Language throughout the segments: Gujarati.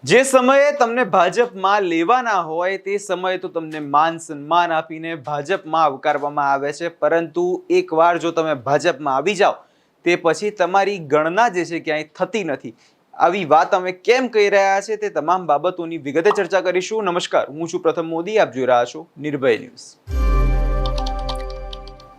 જે સમયે તમને ભાજપમાં લેવાના હોય તે સમયે તો તમને માન સન્માન આપીને ભાજપમાં આવકારવામાં આવે છે, પરંતુ એકવાર જો તમે ભાજપમાં આવી જાઓ તે પછી તમારી ગણના જે છે ક્યાંય થતી નથી। આવી વાત અમે કેમ કહી રહ્યા છે તે તમામ બાબતોની વિગતે ચર્ચા કરીશું। નમસ્કાર, હું છું પ્રથમ મોદી, આપ જોઈ રહ્યા છો નિર્ભય ન્યૂઝ।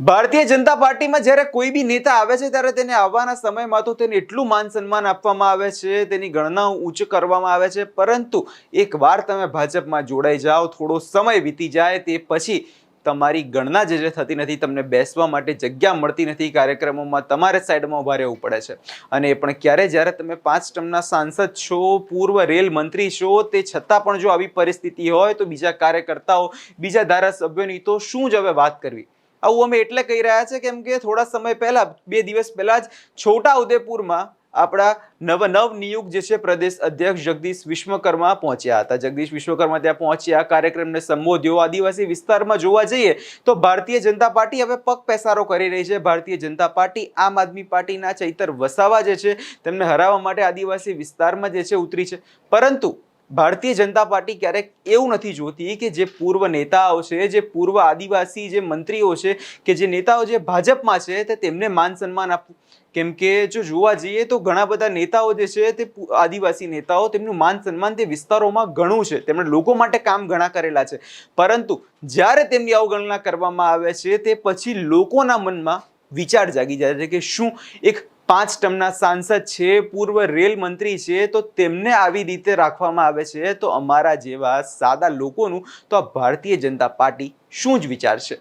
ભારતીય જનતા પાર્ટીમાં જ્યારે કોઈ બી નેતા આવે છે ત્યારે તેને આવવાના સમયમાં તો તેને એટલું માન સન્માન આપવામાં આવે છે, તેની ગણનાઓ ઉચ્ચ કરવામાં આવે છે, પરંતુ એકવાર તમે ભાજપમાં જોડાઈ જાઓ, થોડો સમય વીતી જાય તે પછી તમારી ગણના જે થતી નથી, તમને બેસવા માટે જગ્યા મળતી નથી, કાર્યક્રમોમાં તમારે સાઈડમાં ઉભા રહેવું પડે છે। અને એ પણ ક્યારે, જ્યારે તમે 5 ટર્મના સાંસદ છો, પૂર્વ રેલ મંત્રી છો, તે છતાં પણ જો આવી પરિસ્થિતિ હોય તો બીજા કાર્યકર્તાઓ, બીજા ધારાસભ્યોની તો શું જ હવે વાત કરવી। આવું અમે એટલે કહી રહ્યા છે કેમ કે થોડા સમય પહેલા, 2 દિવસ પહેલા જ છોટાઉદેપુરમાં આપણા નવનિયુક્ત જે છે પ્રદેશ અધ્યક્ષ જગદીશ વિશ્વકર્મા પહોંચ્યા હતા। જગદીશ વિશ્વકર્મા ત્યાં પહોંચ્યા, કાર્યક્રમને સંબોધ્યો। આદિવાસી વિસ્તારમાં જોવા જઈએ તો ભારતીય જનતા પાર્ટી હવે પગ પેસારો કરી રહી છે। ભારતીય જનતા પાર્ટી આમ આદમી પાર્ટીના ચૈતર વસાવા જે છે તેમને હરાવવા માટે આદિવાસી વિસ્તારમાં જે છે ઉતરી છે, પરંતુ ભારતીય જનતા પાર્ટી ક્યારેક એવું નથી જોતી કે જે પૂર્વ નેતાઓ છે, જે પૂર્વ આદિવાસી જે મંત્રીઓ છે, કે જે નેતાઓ જે ભાજપમાં છે તે તેમને માન સન્માન આપવું। કેમ કે જો જોવા જઈએ તો ઘણા બધા નેતાઓ જે છે તે આદિવાસી નેતાઓ, તેમનું માન સન્માન તે વિસ્તારોમાં ઘણું છે, તેમણે લોકો માટે કામ ઘણા કરેલા છે, પરંતુ જ્યારે તેમની અવગણના કરવામાં આવે છે તે પછી લોકોના મનમાં વિચાર જાગી જાય છે કે શું એક 5 ટર્મના સાંસદ છે, પૂર્વ રેલ મંત્રી છે, તો તેમને આવી રીતે રાખવામાં આવે છે, તો અમારા જેવા સાદા લોકોનું તો આ ભારતીય જનતા પાર્ટી શું જ વિચારશે।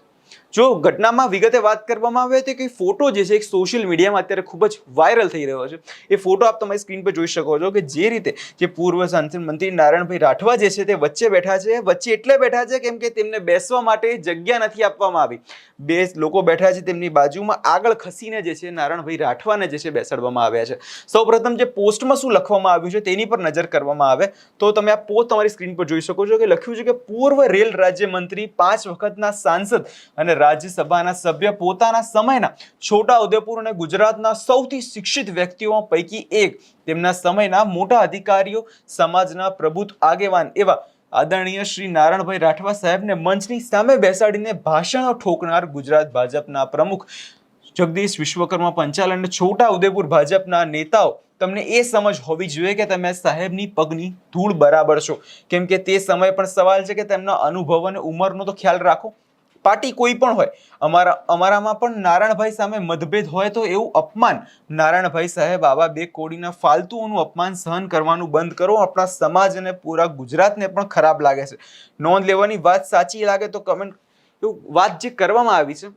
જો ઘટનામાં વિગતે વાત કરવામાં આવે તો એક ફોટો જે છે એક સોશિયલ મીડિયામાં અત્યારે ખૂબ જ વાયરલ થઈ રહ્યો છે। એ ફોટો આપ તમારી સ્ક્રીન પર જોઈ શકો છો કે જે રીતે જે પૂર્વ સાંસદ મંત્રી નારાયણભાઈ રાઠવા જે છે તે વચ્ચે બેઠા છે। વચ્ચે એટલે બેઠા છે કેમ કે તેમને બેસવા માટે જગ્યા નથી આપવામાં આવી। 2 લોકો બેઠા છે તેમની બાજુમાં, આગળ ખસીને જે છે નારાયણભાઈ રાઠવાને જે છે બેસાડવામાં આવ્યા છે। સૌપ્રથમ જે પોસ્ટમાં શું લખવામાં આવ્યું છે તેની પર નજર કરવામાં આવે તો તમે આ પોસ્ટ તમારી સ્ક્રીન પર જોઈ શકો છો કે લખ્યું છે કે પૂર્વ રેલ રાજ્યમંત્રી, 5 વખતના સાંસદ અને રાજ્યસભાના સભ્ય, પોતાના સમયના છોટાઉદેપુર અને ગુજરાતના સૌથી શિક્ષિત વ્યક્તિઓ પૈકી એક, તેમના સમયના મોટા અધિકારીઓ, સમાજના પ્રબુદ્ધ આગેવાન એવા આદરણીય શ્રી નારાયણભાઈ રાઠવા સાહેબને મંચની સામે બેસાડીને ભાષણો ઠોકનાર ગુજરાત ભાજપના પ્રમુખ જગદીશ વિશ્વકર્મા પંચાલ અને છોટાઉદેપુર ભાજપના નેતાઓ, તમને એ સમજ હોવી જોઈએ કે તમે સાહેબની પગની ધૂળ બરાબર છો। કેમ કે તે સમય પણ સવાલ છે કે તેમના અનુભવ અને ઉંમરનો તો ખ્યાલ રાખો। પાર્ટી કોઈ પણ હોય, અમારામાં પણ નારાયણભાઈ સામે મતભેદ હોય તો એવું અપમાન, નારાયણભાઈ સાહેબ આવા 2 કોડીના ફાલતુઓનું અપમાન સહન કરવાનું બંધ કરો। આપણા સમાજ અને પૂરા ગુજરાતને પણ ખરાબ લાગે છે। નોંધ લેવાની વાત સાચી લાગે તો કમેન્ટ, વાત જે કરવામાં આવી છે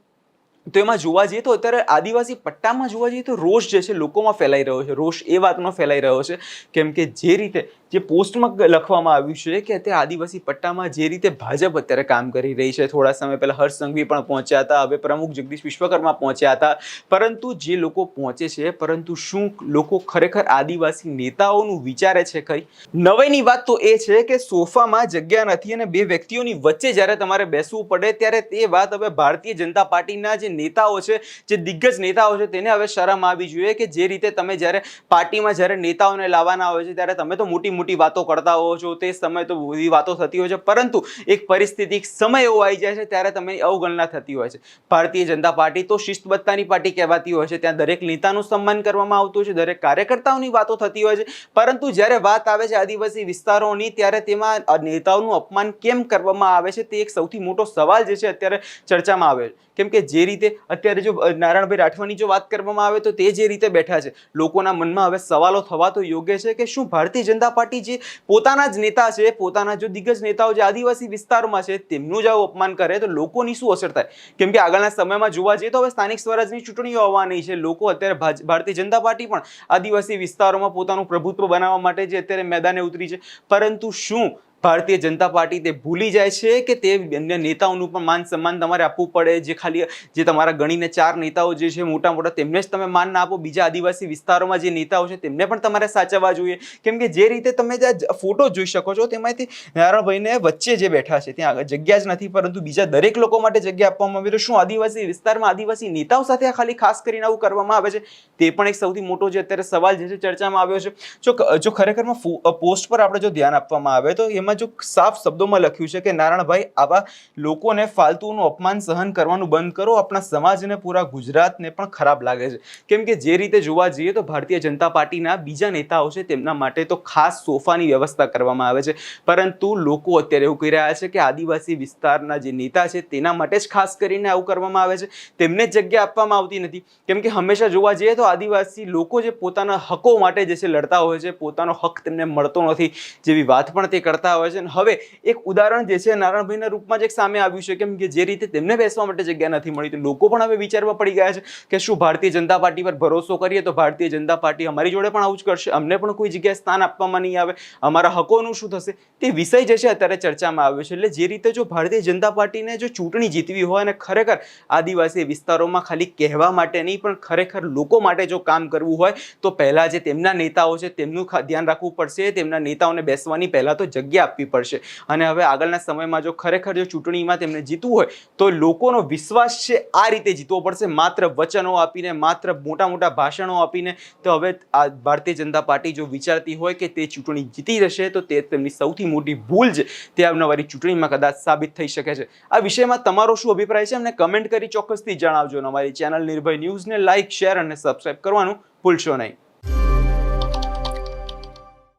તો એમાં જોવા જઈએ તો અત્યારે આદિવાસી પટ્ટામાં જોવા જઈએ તો રોષ જે છે લોકોમાં ફેલાઈ રહ્યો છે। રોષ એ વાતમાં ફેલાઈ રહ્યો છે કેમ કે જે રીતે જે પોસ્ટમાં લખવામાં આવ્યું છે કે અત્યારે આદિવાસી પટ્ટામાં જે રીતે ભાજપ અત્યારે કામ કરી રહી છે, થોડા સમય પહેલા હર્ષ સંઘવી પણ પહોંચ્યા હતા, હવે પ્રમુખ જગદીશ વિશ્વકર્મા પહોંચ્યા હતા, પરંતુ જે લોકો પહોંચે છે, પરંતુ શું લોકો ખરેખર આદિવાસી નેતાઓનું વિચારે છે ખરી? નવાઈની વાત તો એ છે કે સોફામાં જગ્યા નથી અને 2 વ્યક્તિઓની વચ્ચે જ્યારે તમારે બેસવું પડે ત્યારે તે વાત હવે ભારતીય જનતા પાર્ટીના જે નેતાઓ છે, જે દિગ્ગજ નેતાઓ છે, તેને હવે શરમ આવી જોઈએ કે જે રીતે તમે જ્યારે પાર્ટીમાં જ્યારે નેતાઓને લાવવાના હોય છે ત્યારે તમે તો મોટી વાતો કરતા હો છો, તે સમય તો બધી વાતો થતી હોય છે, પરંતુ એક પરિસ્થિતિ, સમય એવો આવી જાય છે ત્યારે તમે અવગણના થતી હોય છે। ભારતીય જનતા પાર્ટી તો શિસ્તબદ્ધતાની પાર્ટી કહેવાતી હોય છે, ત્યાં દરેક નેતાનું સન્માન કરવામાં આવતું છે, દરેક કાર્યકર્તાઓની વાતો થતી હોય છે, પરંતુ જ્યારે વાત આવે છે આદિવાસી વિસ્તારોની ત્યારે તેમાં નેતાઓનું અપમાન કેમ કરવામાં આવે છે તે એક સૌથી મોટો સવાલ જે છે અત્યારે ચર્ચામાં આવે છે। કેમ કે જે રીતે અત્યારે જો નારાયણભાઈ રાઠવાની જો વાત કરવામાં આવે તો તે જે રીતે બેઠા છે, લોકોના મનમાં હવે સવાલો થવા તો યોગ્ય છે કે શું ભારતીય જનતા પાર્ટી જે પોતાના જ નેતા છે, પોતાના જો દિગ્ગજ નેતાઓ જે આદિવાસી વિસ્તારોમાં છે તેમનું જ અપમાન કરે તો લોકોની શું અસર થાય? કેમ કે આગળના સમયમાં જોવા જઈએ તો હવે સ્થાનિક સ્વરાજની ચૂંટણીઓ આવવાની છે, લોકો અત્યારે ભારતીય જનતા પાર્ટી પણ આદિવાસી વિસ્તારોમાં પોતાનું પ્રભુત્વ બનાવવા માટે જે અત્યારે મેદાને ઉતરી છે, પરંતુ શું ભારતીય જનતા પાર્ટી તે ભૂલી જાય છે કે તે અન્ય નેતાઓનું પણ માન સન્માન તમારે આપવું પડે. જે તમારા ગણીને 4 નેતાઓ જે છે મોટા મોટા, તેમને જ તમે માન ના આપો. બીજા આદિવાસી વિસ્તારોમાં જે નેતાઓ છે તેમને પણ તમારે સાચવવા જોઈએ. કેમ કે જે રીતે તમે ફોટો જોઈ શકો છો તેમાંથી નારાયણભાઈને વચ્ચે જે બેઠા છે ત્યાં આગળ જગ્યા જ નથી, પરંતુ બીજા દરેક લોકો માટે જગ્યા આપવામાં આવી. તો શું આદિવાસી વિસ્તારમાં આદિવાસી નેતાઓ સાથે ખાલી ખાસ કરીને આવું કરવામાં આવે છે? તે પણ એક સૌથી મોટો જે અત્યારે સવાલ જે છે ચર્ચામાં આવ્યો છે. જો ખરેખરમાં પોસ્ટ પર આપણે જો ધ્યાન આપવામાં આવે તો એમાં જો સાફ શબ્દોમાં લખ્યું છે કે નારાયણભાઈ, આવા લોકોને ફાલતુનું અપમાન સહન કરવાનું બંધ કરો. આપણા સમાજને, પૂરા ગુજરાતને પણ ખરાબ લાગે છે. કેમ કે જે રીતે જોવા જઈએ તો ભારતીય જનતા પાર્ટીના બીજા નેતાઓ છે તેમના માટે તો ખાસ સોફાની વ્યવસ્થા કરવામાં આવે છે, પરંતુ લોકો અત્યારે એવું કહી રહ્યા છે કે આદિવાસી વિસ્તારના જે નેતા છે તેના માટે જ ખાસ કરીને આવું કરવામાં આવે છે, તેમને જગ્યા આપવામાં આવતી નથી. કેમ કે હંમેશા જોવા જઈએ તો આદિવાસી લોકો જે પોતાના હકો માટે જે છે લડતા હોય છે, પોતાનો હક તેમને મળતો નથી જેવી વાત પણ તે કરતા હોય છે. અને હવે એક ઉદાહરણ જે છે નારાયણભાઈના રૂપમાં જ એક સામે આવ્યું છે. કેમ કે જે રીતે તેમને બેસવા માટે જગ્યા નથી મળી, તો લોકો પણ હવે વિચારવા પડી ગયા છે કે શું ભારતીય જનતા પાર્ટી પર ભરોસો કરીએ તો ભારતીય જનતા પાર્ટી અમારી જોડે પણ આવું જ કરશે, અમને પણ કોઈ જગ્યાએ સ્થાન આપવામાં નહીં આવે, અમારા હકોનું શું થશે? તે વિષય જે છે અત્યારે ચર્ચામાં આવ્યો છે. એટલે જે રીતે જો ભારતીય જનતા પાર્ટીને જો ચૂંટણી જીતવી હોય અને ખરેખર આદિવાસી વિસ્તારોમાં ખાલી કહેવા માટે નહીં પણ ખરેખર લોકો માટે જો કામ કરવું હોય તો પહેલા જે તેમના નેતાઓ છે તેમનું ધ્યાન રાખવું પડશે. તેમના નેતાઓને બેસવાની પહેલા તો જગ્યા આપવી પડશે. અને હવે આગળના સમયમાં જો ખરેખર જો ચૂંટણીમાં તેમને જીતવું હોય તો લોકોનો વિશ્વાસ છે આ રીતે જીતવો પડશે, માત્ર વચનો આપીને, માત્ર મોટા મોટા ભાષણો આપીને. તો હવે આ ભારતીય જનતા પાર્ટી જો વિચારતી હોય કે તે ચૂંટણી જીતી જશે તો તે તેમની સૌથી મોટી ભૂલ છે તે આવનારી ચૂંટણીમાં કદાચ સાબિત થઈ શકે છે. આ વિષયમાં તમારો શું અભિપ્રાય છે અમને કમેન્ટ કરી ચોક્કસથી જણાવજો. અમારી ચેનલ નિર્ભય ન્યૂઝને લાઇક, શેર અને સબસ્ક્રાઇબ કરવાનું ભૂલશો નહીં.